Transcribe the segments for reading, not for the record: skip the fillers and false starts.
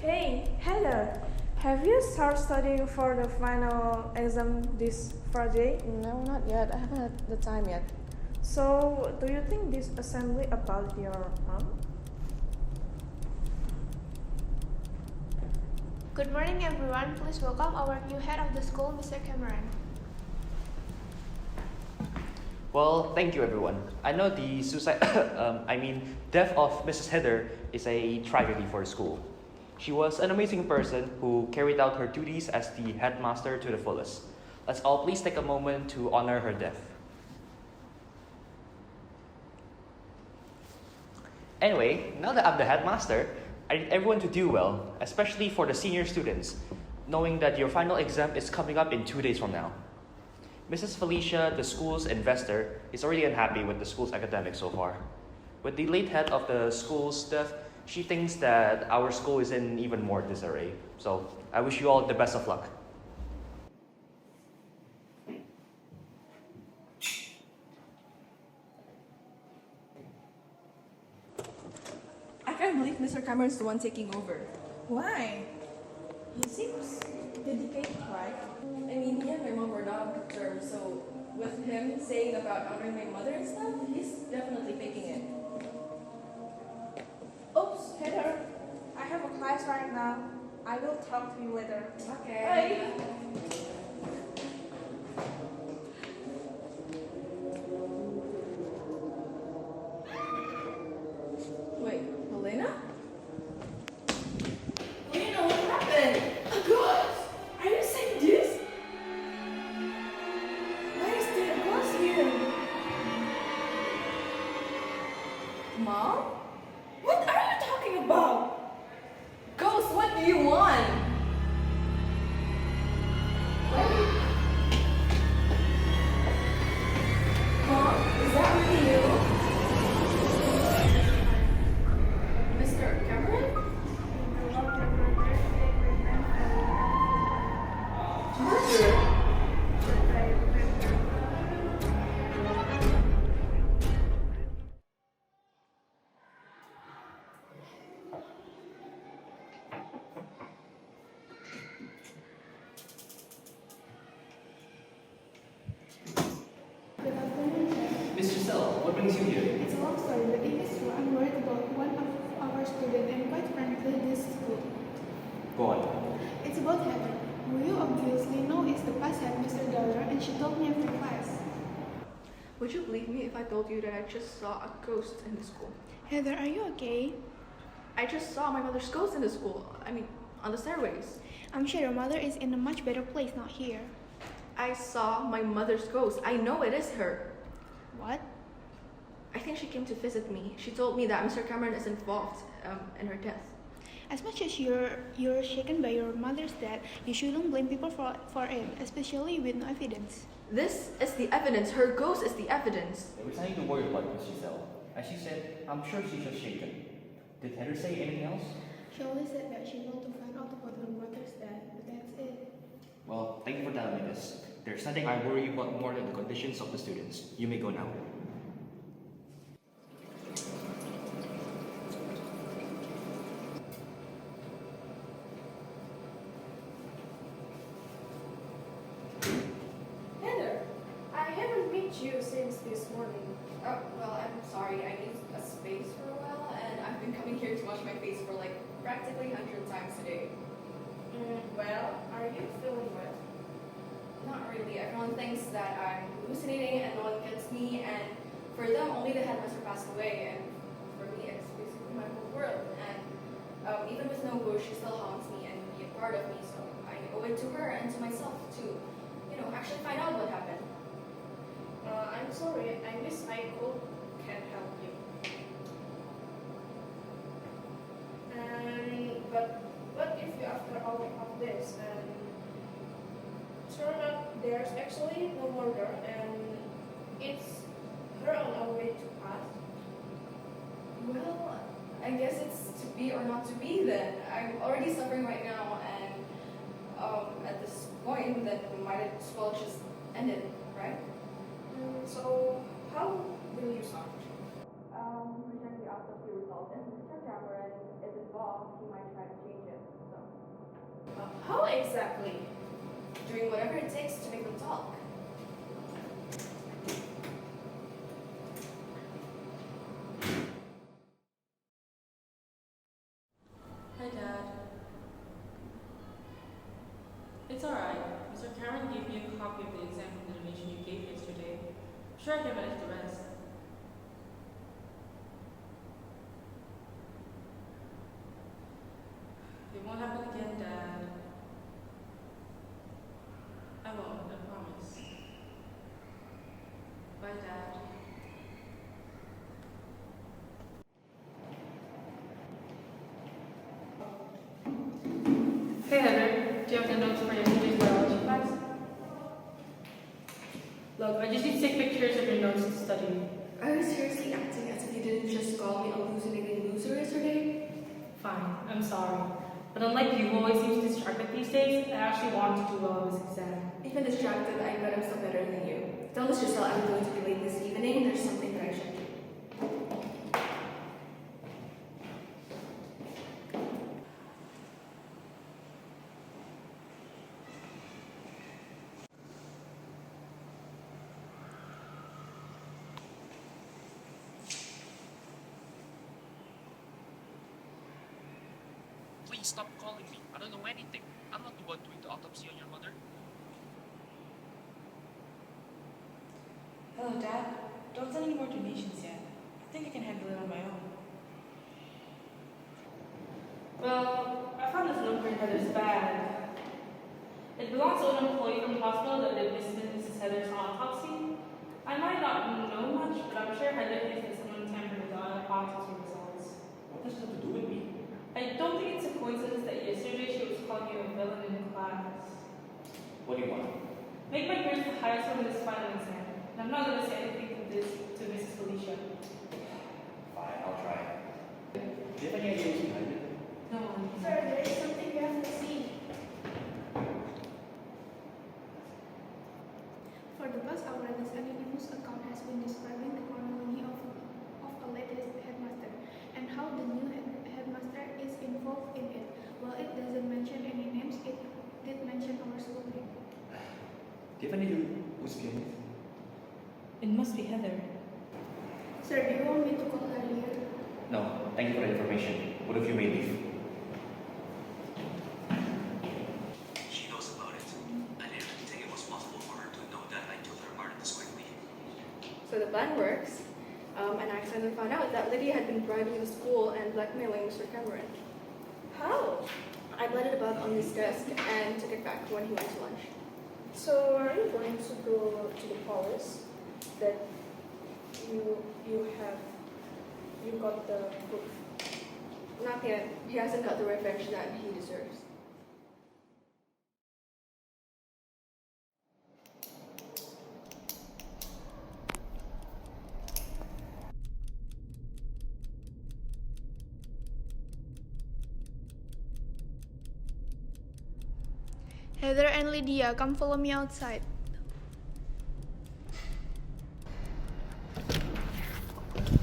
Hey, Heather, have you started studying for the final exam this Friday? No, not yet. I haven't had the time yet. So, do you think this assembly about your mom? Good morning, everyone. Please welcome our new head of the school, Mr. Cameron. Well, thank you, everyone. I know the death of Mrs. Heather is a tragedy for the school. She was an amazing person who carried out her duties as the headmaster to the fullest. Let's all please take a moment to honor her death. Anyway, now that I'm the headmaster, I need everyone to do well, especially for the senior students, knowing that your final exam is coming up in 2 days from now. Mrs. Felicia, the school's investor, is already unhappy with the school's academics so far. With the late head of the school's death, she thinks that our school is in even more disarray. So I wish you all the best of luck. I can't believe Mr. Cameron's the one taking over. Why? He seems dedicated, right? I mean, he and my mom were not on good terms, so with him saying about honoring my mother and stuff, he's definitely faking it. Oops, Heather, I have a class right now. I will talk to you later. Okay. Bye. Wait, Helena? Lena, what happened? Oh gosh! Are you saying this? Why is there a ghost here? Mom? What are you talking about? Ghost, what do you want? Wait. Mom, is that really you? Mr. Cameron? Mother? Good afternoon, sir. Mr. Sell, what brings you here? It's a long story, but if it's true, I'm worried about one of our students and quite frankly, this school. Go on. It's about Heather, who you obviously know is the past head Mr. Dollar, and she told me after class. Would you believe me if I told you that I just saw a ghost in the school? Heather, are you okay? I just saw my mother's ghost in the school. I mean, on the stairways. I'm sure your mother is in a much better place, not here. I saw my mother's ghost. I know it is her. What? I think she came to visit me. She told me that Mr. Cameron is involved in her death. As much as you're shaken by your mother's death, you shouldn't blame people for it, especially with no evidence. This is the evidence. Her ghost is the evidence. There was nothing to worry about, Miss Giselle. As you said, I'm sure she's just shaken. Did Heather say anything else? She only said that she wanted to find out about her mother's death, but that's it. Well, thank you for telling me this. There's nothing I worry about more than the conditions of the students. You may go now. Heather, I haven't met you since this morning. Oh, well, I'm sorry. I need a space for a while, and I've been coming here to wash my face for like practically 100 times a day. Well, are you feeling well? Not really. Everyone thinks that I'm hallucinating and no one gets me, and for them, only the headmaster passed away, and for me, it's basically my whole world. And even with no bush, she still haunts me and be a part of me, so I owe it to her and to myself to, actually find out what happened. I'm sorry. I wish I can help you. But what if you, after all of this, and turn out there's actually no murder, and it's her on our way to us? Well, I guess it's to be or not to be then. I'm already suffering right now, and at this point, then might as well just end it, right? So, how will you start? Recently after the result, and Mr. Cameron is involved, he might try to change it. Exactly. Doing whatever it takes to make them talk. Hi, Dad. It's alright. Mr. Cameron gave me a copy of the exam information you gave yesterday. I'm sure I can manage the rest. It won't happen again, Dad. I won't, I promise. Bye, Dad. Hey, Heather. Do you have the notes for yesterday's biology class? Look, I just need to take pictures of your notes to study. Are you seriously acting as if you didn't just call me a hallucinating loser yesterday? Fine, I'm sorry. But unlike you, who always seems distracted these days, I actually want to do well on this exam. Even distracted, I bet I'm still better than you. Don't let yourself I'm going to be late this evening. There's something that I should do. Please stop calling me. I don't know anything. I'm not the one doing the autopsy on your mother. Hello, Dad. Don't send any more donations yet. I think I can handle it on my own. Well, I found this number in Heather's bag. It belongs to an employee from the hospital that did Mrs. Heather's autopsy. I might not know much, but I'm sure Heather thinks that someone tampered with the autopsy results. What does that have to do with me? I don't think it's a coincidence that yesterday she was calling you a villain in class. What do you want? Make my grades the highest one in this final exam. And I'm not going to say anything to this to Mrs. Felicia. Fine, I'll try. Do you have any idea what's behind it? No. Sir, there is something you have to see. For the past hour, this anonymous account has been describing the chronology of the latest headmaster and how the new headmaster is involved in it. While it doesn't mention any names, it did mention our school name. Do you have any idea who's behind it? It must be Heather. Sir, do you want me to call her here? No, thank you for the information. Both of you may leave. She knows about it. I didn't think it was possible for her to know that I told her about it this quickly. So the plan works. And I accidentally found out that Lydia had been bribing the school and blackmailing Mr. Cameron. How? I blotted about on his desk and took it back when he went to lunch. So are you going to go to the police that you got the proof? Not yet. He hasn't got the revenge that he deserves. Heather and Lydia, come follow me outside.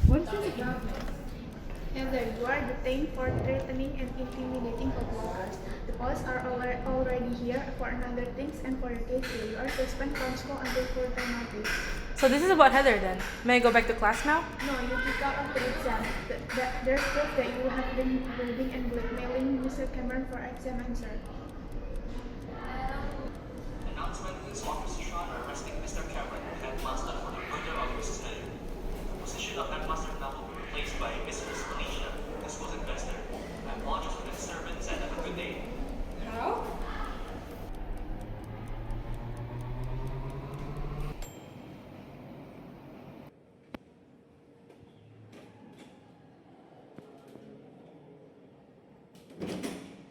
What's this about? Heather, you are detained for threatening and intimidating co-workers. The police are already here for another things and for your case here. You are suspended from school until further notice. So this is about Heather then. May I go back to class now? No, you kicked out of the exam. There's proof that you have been bullying and blackmailing Mr. Cameron for exam answer. Announcement is Officer Sean arresting Mr. Cameron, headmaster for the murder of Mrs. Heather. The position of headmaster now will be replaced by Mrs. Felicia, the school's investor. I'm conscious of the disturbance and have a good day. How?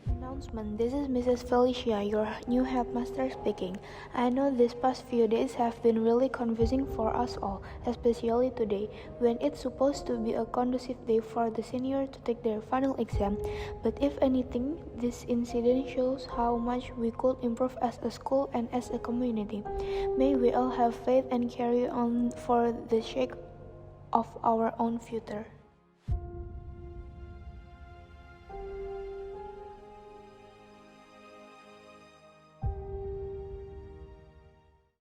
Announcement. This is Mrs. Felicia, your new headmaster speaking. I know these past few days have been really confusing for us all, especially today, when it's supposed to be a conducive day for the seniors to take their final exam. But if anything, this incident shows how much we could improve as a school and as a community. May we all have faith and carry on for the sake of our own future.